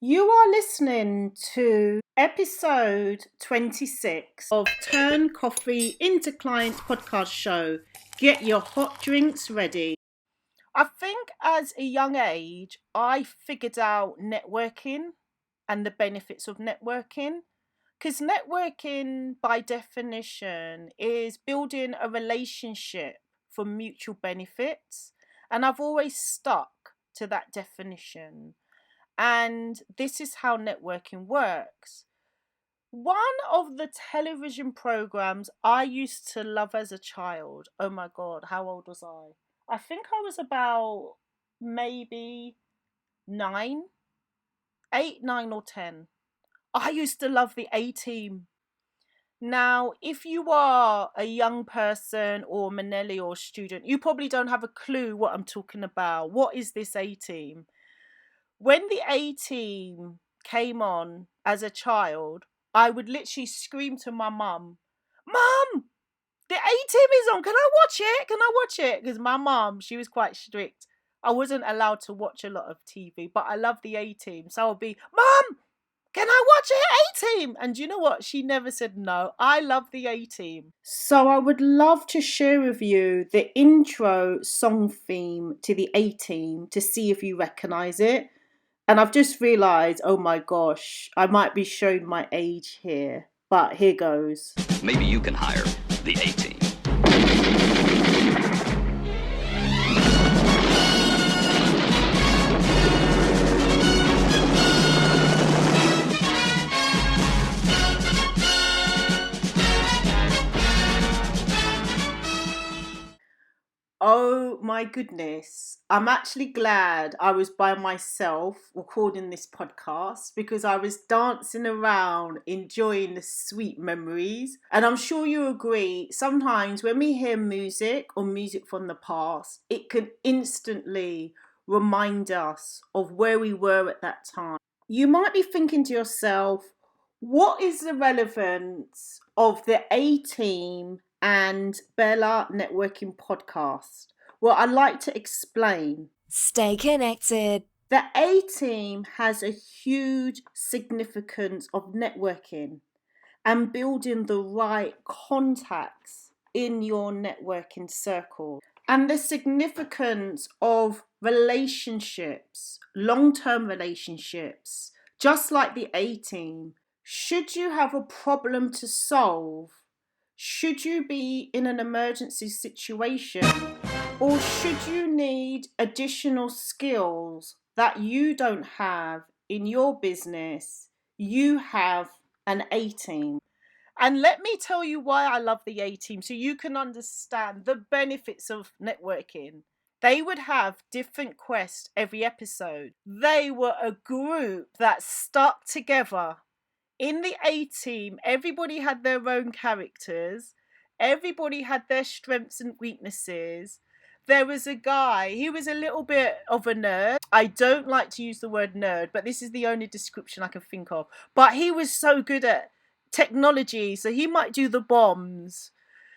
You are listening to episode 26 of Turn Coffee into Client podcast show. Get your hot drinks ready. I think as a young age, I figured out networking and the benefits of networking. Because networking, by definition, is building a relationship for mutual benefits. And I've always stuck to that definition. And this is how networking works. One of the television programs I used to love as a child, oh my God, how old was I? I think I was about maybe 9, 8, 9, or 10. I used to love the A Team. Now, if you are a young person or millennial student, you probably don't have a clue what I'm talking about. What is this A Team? When the A Team came on as a child, I would literally scream to my mum, "Mum, the A Team is on. Can I watch it? Can I watch it?" Because my mum, she was quite strict. I wasn't allowed to watch a lot of TV, but I love the A Team. So I would be, "Mum, can I watch it, A Team?" And you know what? She never said no. I love the A Team. So I would love to share with you the intro song theme to the A Team to see if you recognize it. And I've just realised, oh my gosh, I might be showing my age here. But here goes. Maybe you can hire the A-Team. Oh my goodness. I'm actually glad I was by myself recording this podcast because I was dancing around enjoying the sweet memories. And I'm sure you agree, sometimes when we hear music or music from the past, it can instantly remind us of where we were at that time. You might be thinking to yourself, what is the relevance of the A Team and Bella Networking podcast? Well, I'd like to explain. Stay connected. The A Team has a huge significance of networking and building the right contacts in your networking circle. And the significance of relationships, long-term relationships, just like the A Team. Should you have a problem to solve, should you be in an emergency situation, or should you need additional skills that you don't have in your business, you have an A Team. And let me tell you why I love the A Team so you can understand the benefits of networking. They would have different quests every episode. They were a group that stuck together. In the A Team, everybody had their own characters. Everybody had their strengths and weaknesses. There was a guy, he was a little bit of a nerd. I don't like to use the word nerd, but this is the only description I can think of. But he was so good at technology, so he might do the bombs.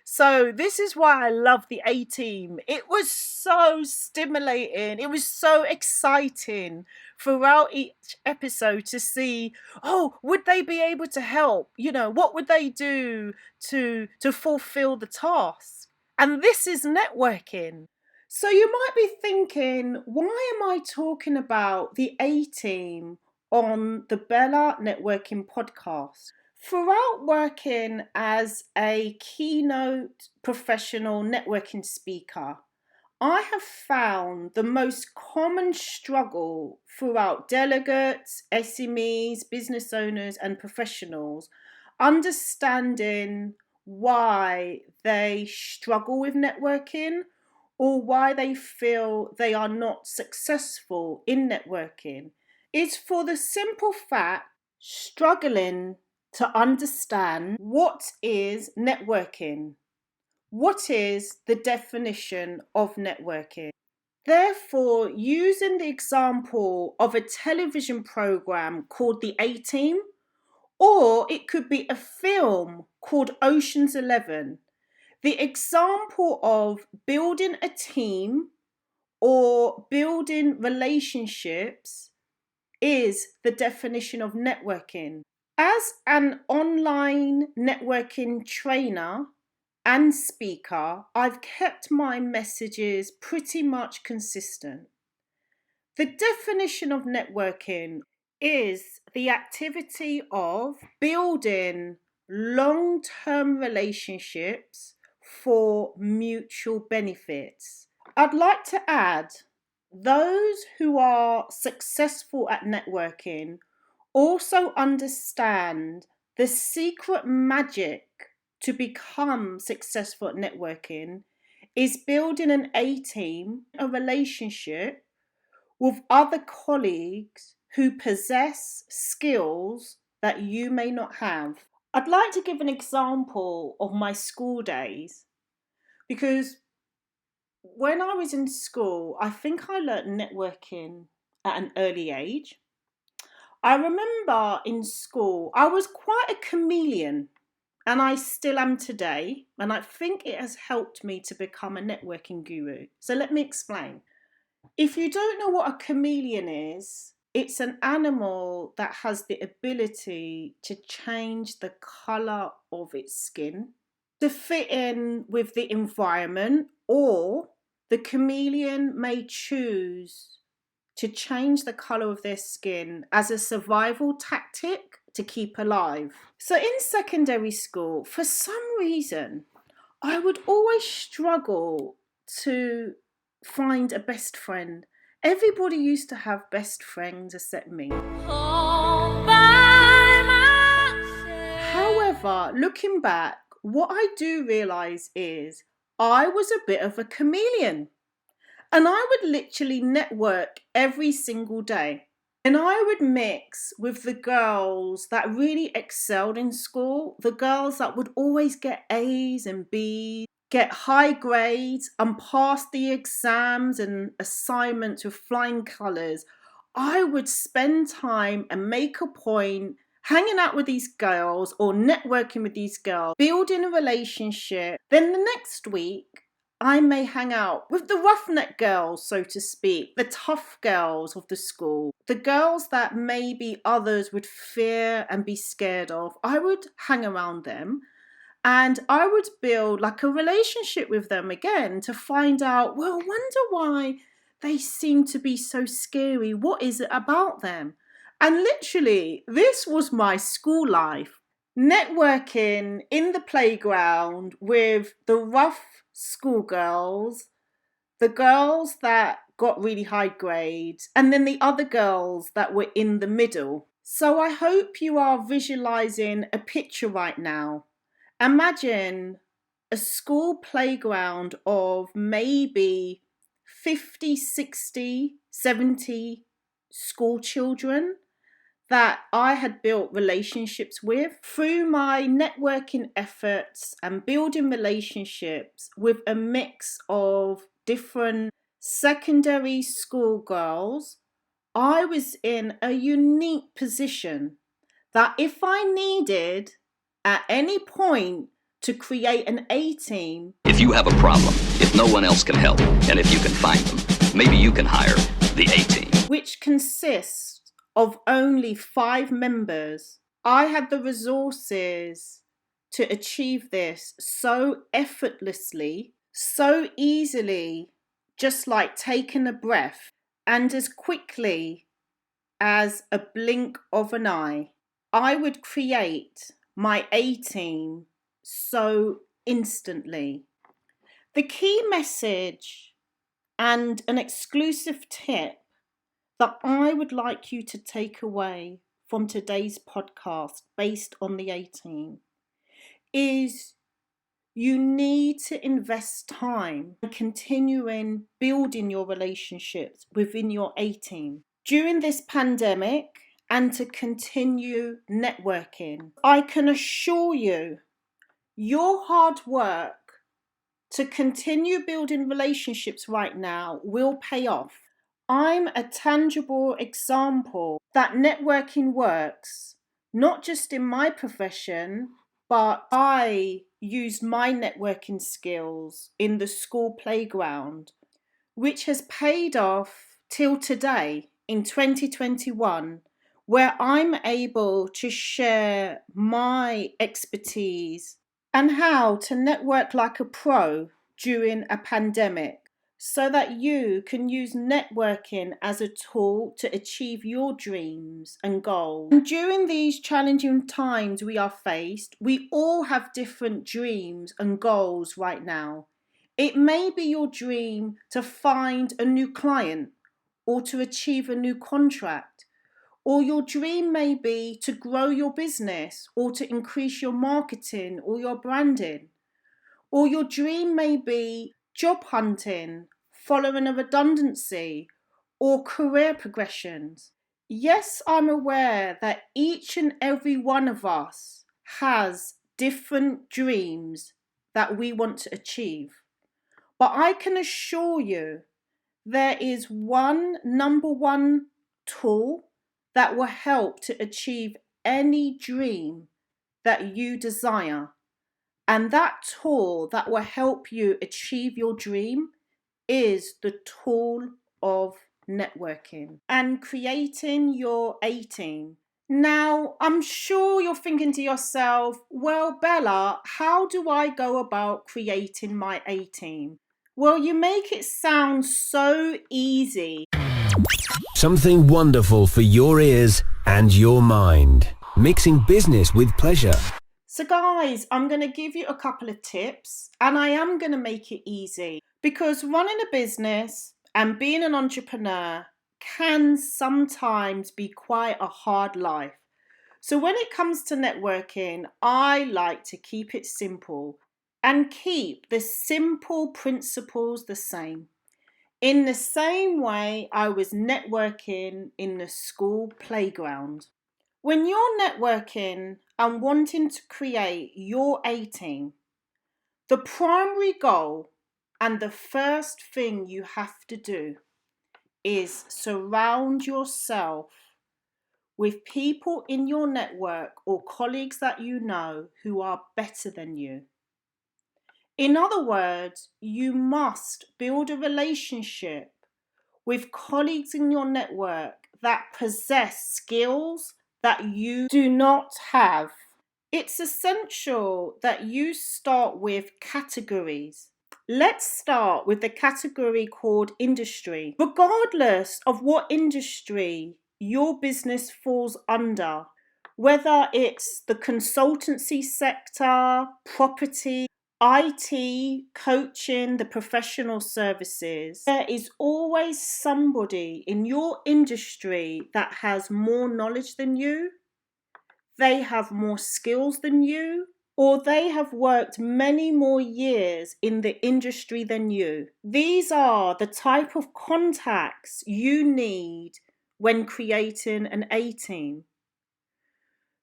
So this is why I love the A Team. It was so stimulating. It was so exciting throughout each episode to see, oh, would they be able to help? You know, what would they do to fulfill the task? And this is networking. So you might be thinking, why am I talking about the A Team on the Bella Networking podcast? Throughout working as a keynote professional networking speaker, I have found the most common struggle throughout delegates, SMEs, business owners, and professionals understanding why they struggle with networking or why they feel they are not successful in networking. Is for the simple fact struggling to understand what is networking. What is the definition of networking? Therefore, using the example of a television program called The A-Team, or it could be a film called Ocean's 11, the example of building a team or building relationships is the definition of networking. As an online networking trainer and speaker, I've kept my messages pretty much consistent. The definition of networking is the activity of building long-term relationships for mutual benefits. I'd like to add, those who are successful at networking also understand the secret magic to become successful at networking is building an A-team, a relationship with other colleagues who possess skills that you may not have. I'd like to give an example of my school days, because when I was in school, I think I learnt networking at an early age. I remember in school, I was quite a chameleon, and I still am today, and I think it has helped me to become a networking guru. So let me explain. If you don't know what a chameleon is, it's an animal that has the ability to change the colour of its skin to fit in with the environment, or the chameleon may choose to change the colour of their skin as a survival tactic to keep alive. So in secondary school, for some reason, I would always struggle to find a best friend. Everybody used to have best friends except me. However, looking back, what I do realise is I was a bit of a chameleon. And I would literally network every single day. And I would mix with the girls that really excelled in school, the girls that would always get A's and B's, get high grades and pass the exams and assignments with flying colours. I would spend time and make a point hanging out with these girls or networking with these girls, building a relationship. Then the next week, I may hang out with the roughneck girls, so to speak, the tough girls of the school, the girls that maybe others would fear and be scared of. I would hang around them and I would build like a relationship with them again to find out, well, wonder why they seem to be so scary. What is it about them? And literally, this was my school life. Networking in the playground with the rough schoolgirls, the girls that got really high grades, and then the other girls that were in the middle. So I hope you are visualizing a picture right now. Imagine a school playground of maybe 50, 60, 70 school children that I had built relationships with through my networking efforts and building relationships with a mix of different secondary school girls. I was in a unique position that if I needed at any point to create an A-team. If you have a problem, if no one else can help, and if you can find them, maybe you can hire the A-team. Which consists of only 5 members. I had the resources to achieve this so effortlessly, so easily, just like taking a breath, and as quickly as a blink of an eye. I would create my A-team so instantly. The key message and an exclusive tip that I would like you to take away from today's podcast based on the A-team is you need to invest time in continuing building your relationships within your A-team during this pandemic and to continue networking. I can assure you, your hard work to continue building relationships right now will pay off. I'm a tangible example that networking works, not just in my profession, but I used my networking skills in the school playground, which has paid off till today. in 2021 where I'm able to share my expertise and how to network like a pro during a pandemic so that you can use networking as a tool to achieve your dreams and goals. And during these challenging times we are faced, we all have different dreams and goals right now. It may be your dream to find a new client or to achieve a new contract. Or your dream may be to grow your business or to increase your marketing or your branding. Or your dream may be job hunting, following a redundancy, or career progressions. Yes, I'm aware that each and every one of us has different dreams that we want to achieve. But I can assure you there is one number one tool that will help to achieve any dream that you desire. And that tool that will help you achieve your dream is the tool of networking and creating your A team. Now, I'm sure you're thinking to yourself, well, Bella, how do I go about creating my A team? Well, you make it sound so easy. Something wonderful for your ears and your mind. Mixing business with pleasure. So guys, I'm going to give you a couple of tips and I am going to make it easy because running a business and being an entrepreneur can sometimes be quite a hard life. So when it comes to networking, I like to keep it simple and keep the simple principles the same. In the same way I was networking in the school playground. When you're networking and wanting to create your A team, the primary goal and the first thing you have to do is surround yourself with people in your network or colleagues that you know who are better than you. In other words, you must build a relationship with colleagues in your network that possess skills that you do not have. It's essential that you start with categories. Let's start with the category called industry. Regardless of what industry your business falls under, whether it's the consultancy sector, property, IT, coaching, the professional services, there is always somebody in your industry that has more knowledge than you, they have more skills than you, or they have worked many more years in the industry than you. These are the type of contacts you need when creating an A team.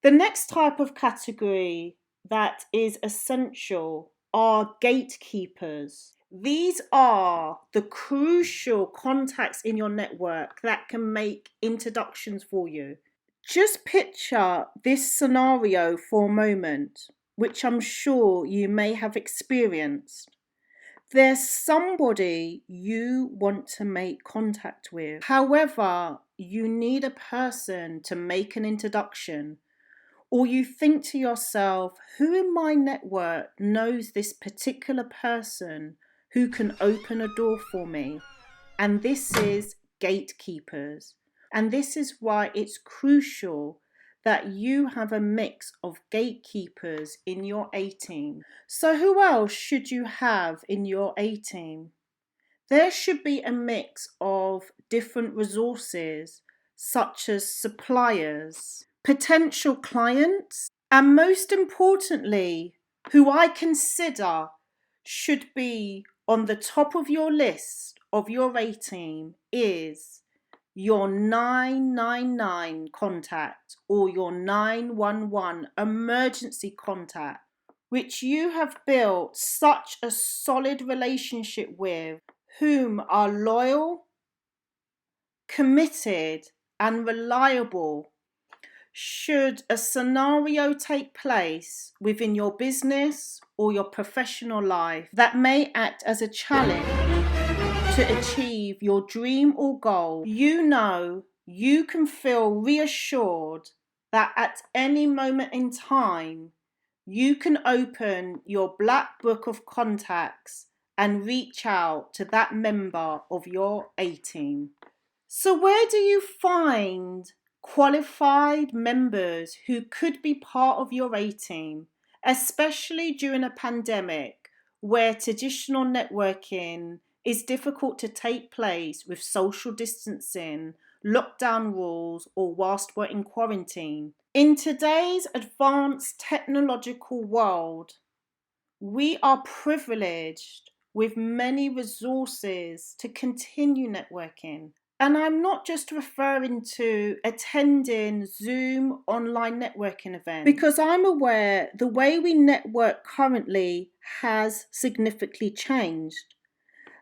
The next type of category that is essential are gatekeepers. These are the crucial contacts in your network that can make introductions for you. Just picture this scenario for a moment, which I'm sure you may have experienced. There's somebody you want to make contact with. However, you need a person to make an introduction. Or you think to yourself, who in my network knows this particular person who can open a door for me? And this is gatekeepers. And this is why it's crucial that you have a mix of gatekeepers in your A team. So who else should you have in your A team? There should be a mix of different resources, such as suppliers, potential clients, and most importantly, who I consider should be on the top of your list of your A team is your 999 contact or your 911 emergency contact, which you have built such a solid relationship with, whom are loyal, committed, and reliable. Should a scenario take place within your business or your professional life that may act as a challenge to to achieve your dream or goal, you know you can feel reassured that at any moment in time, you can open your black book of contacts and reach out to that member of your A-team. So where do you find qualified members who could be part of your A-team, especially during a pandemic where traditional networking is difficult to take place with social distancing, lockdown rules, or whilst we're in quarantine? In today's advanced technological world, we are privileged with many resources to continue networking. And I'm not just referring to attending Zoom online networking events, because I'm aware the way we network currently has significantly changed.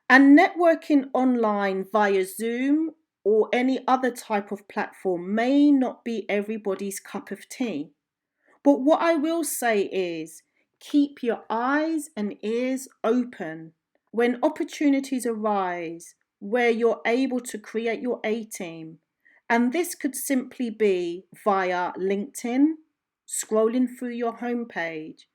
And networking online via Zoom or any other type of platform may not be everybody's cup of tea. But what I will say is, keep your eyes and ears open. When opportunities arise where you're able to create your A-team, and this could simply be via LinkedIn, scrolling through your homepage,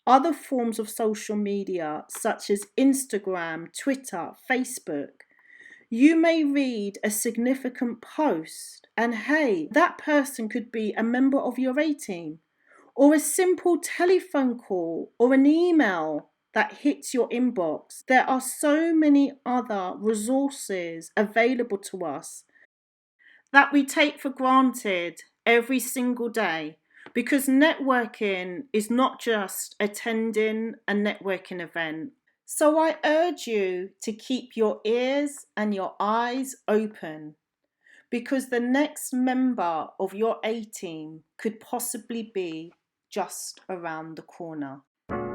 other forms of social media such as Instagram, Twitter, Facebook, you may read a significant post and hey, that person could be a member of your A-team, or a simple telephone call or an email that hits your inbox. There are so many other resources available to us that we take for granted every single day, because networking is not just attending a networking event. So I urge you to keep your ears and your eyes open, because the next member of your A-team could possibly be just around the corner.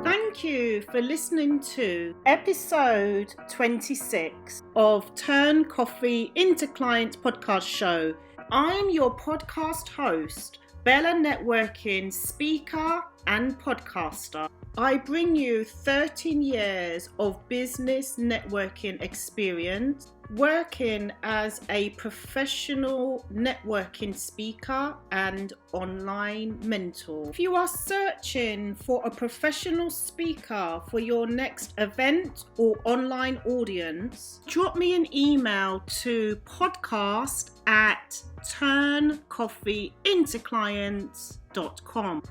Thank you for listening to episode 26 of Turn Coffee into Client podcast show. I'm your podcast host, Bella Networking speaker and podcaster. I bring you 13 years of business networking experience, working as a professional networking speaker and online mentor. If you are searching for a professional speaker for your next event or online audience, drop me an email to podcast@turncoffeeintoclients.com.